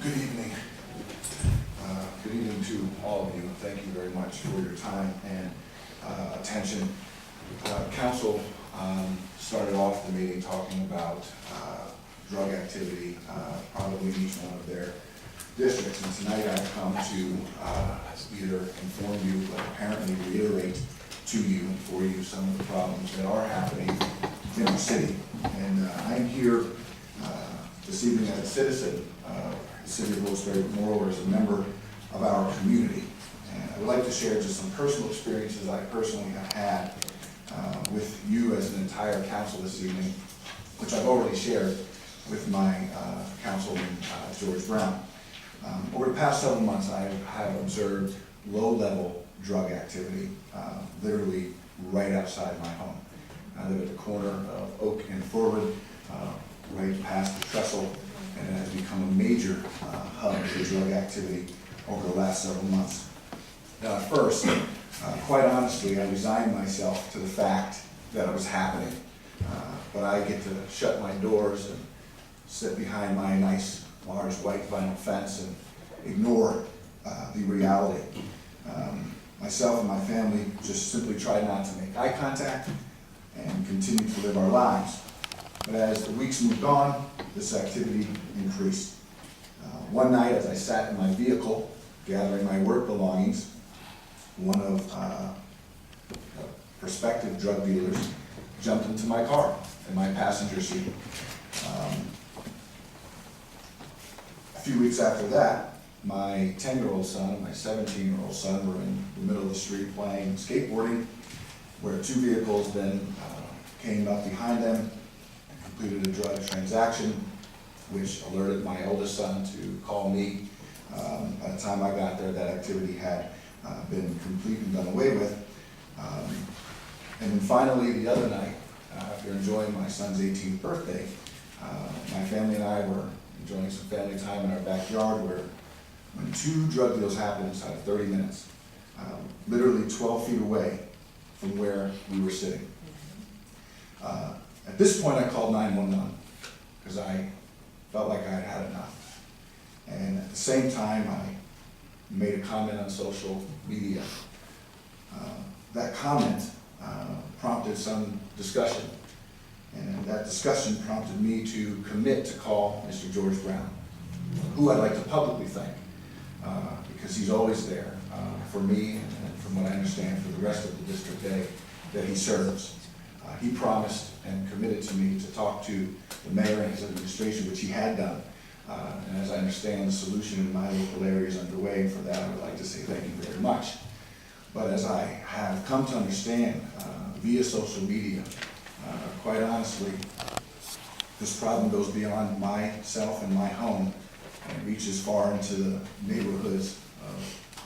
Good evening. Good evening to all of you. Thank you very much for your time and attention. Council started off the meeting talking about drug activity, probably in each one of their districts. And tonight I've come to either inform you, but apparently reiterate to you and for you some of the problems that are happening in the city. And I'm here this evening as a citizen of the city of Wilkes Barre, moreover as a member of our community. And I would like to share just some personal experiences I personally have had with you as an entire council this evening, which I've already shared with my councilman, George Brown. Over the past several months, I have observed low-level drug activity, literally right outside my home. I live at the corner of Oak and Forward, right past the trestle, and it has become a major hub for drug activity over the last several months. Now, at first, quite honestly, I resigned myself to the fact that it was happening, but I get to shut my doors and sit behind my nice, large white vinyl fence and ignore the reality. Myself and my family just simply try not to make eye contact and continue to live our lives. But as the weeks moved on, this activity increased. One night, as I sat in my vehicle gathering my work belongings, one of prospective drug dealers jumped into my car in my passenger seat. A few weeks after that, my 10-year-old son and my 17-year-old son were in the middle of the street playing skateboarding, where two vehicles then came up behind them and completed a drug transaction, which alerted my oldest son to call me. By the time I got there, that activity had been complete and done away with. And then finally, the other night, after enjoying my son's 18th birthday, my family and I were enjoying some family time in our backyard when two drug deals happened inside of 30 minutes, literally 12 feet away from where we were sitting. At this point, I called 911 because I felt like I had had enough. And at the same time, I made a comment on social media. That comment prompted some discussion, and that discussion prompted me to commit to call Mr. George Brown, who I'd like to publicly thank, because he's always there for me, and from what I understand, for the rest of the district that he serves. He promised and committed to me to talk to the mayor and his administration, which he had done. And as I understand, the solution in my local area is underway, and for that I would like to say thank you very much. But as I have come to understand via social media, quite honestly, this problem goes beyond myself and my home and reaches far into the neighborhoods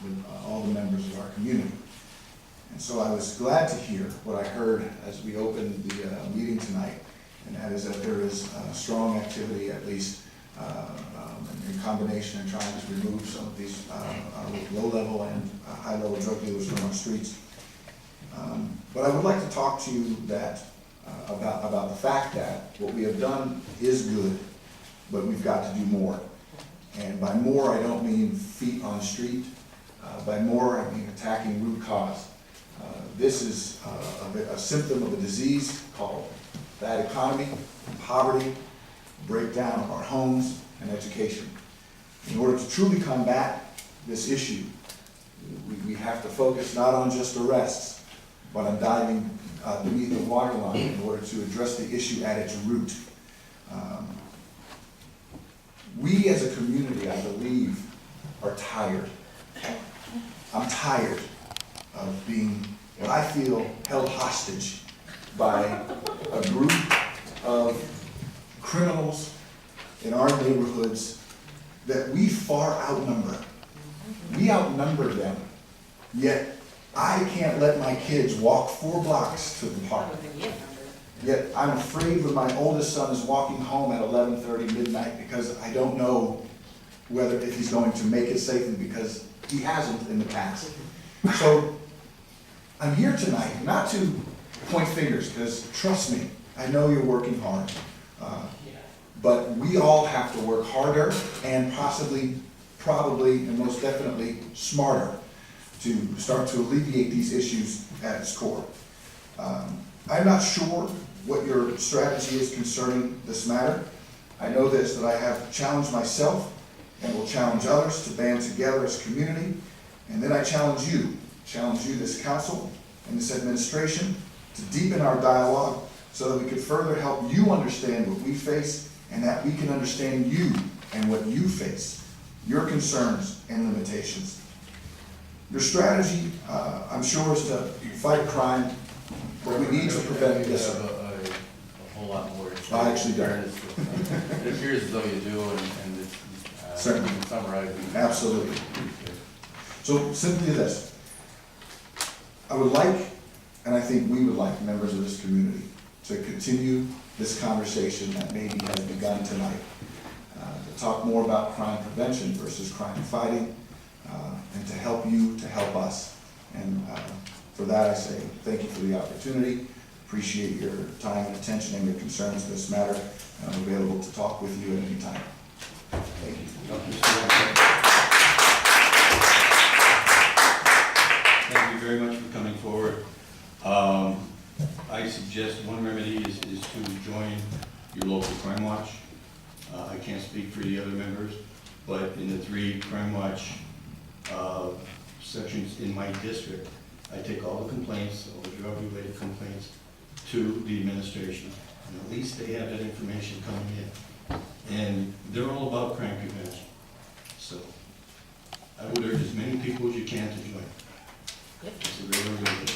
with all the members of our community. And so I was glad to hear what I heard as we opened the meeting tonight, and that is that there is strong activity, at least in combination, in trying to remove some of these low-level and high-level drug dealers from our streets. But I would like to talk to you about the fact that what we have done is good, but we've got to do more. And by more, I don't mean feet on street. By more, I mean attacking root cause. This is a symptom of a disease called bad economy, poverty, breakdown of our homes, and education. In order to truly combat this issue, we have to focus not on just arrests, but on diving beneath the waterline in order to address the issue at its root. We as a community, I believe, are tired. I'm tired of being what I feel held hostage by a group of criminals in our neighborhoods that we far outnumber. We outnumber them, yet I can't let my kids walk 4 blocks to the park. Yet I'm afraid when my oldest son is walking home at 11:30 midnight because I don't know if he's going to make it safely, because he hasn't in the past. So I'm here tonight not to point fingers, because trust me, I know you're working hard. but we all have to work harder and possibly, probably, and most definitely smarter to start to alleviate these issues at its core. I'm not sure what your strategy is concerning this matter. I know this, that I have challenged myself and will challenge others to band together as a community, and then I challenge you, this council and this administration, to deepen our dialogue so that we can further help you understand what we face and that we can understand you and what you face, your concerns and limitations. Your strategy, I'm sure, is to fight crime, but we need to prevent this. A whole lot more. I actually don't. It appears as though you do, and it's, Certainly. you can summarize. Absolutely. So simply this, I would like, and I think we would like, members of this community to continue this conversation that maybe has begun tonight, to talk more about crime prevention versus crime fighting, and to help you, to help us. And for that I say thank you for the opportunity, appreciate your time and attention and your concerns in this matter, and I'm available to talk with you at any time. Thank you. Thank you very much for coming forward. I suggest one remedy is to join your local crime watch. I can't speak for the other members, but in the 3 crime watch sections in my district, I take all the complaints, all the drug-related complaints, to the administration. And at least they have that information coming in. And they're all about crime prevention. So I would urge as many people as you can to join. It's a very, very good.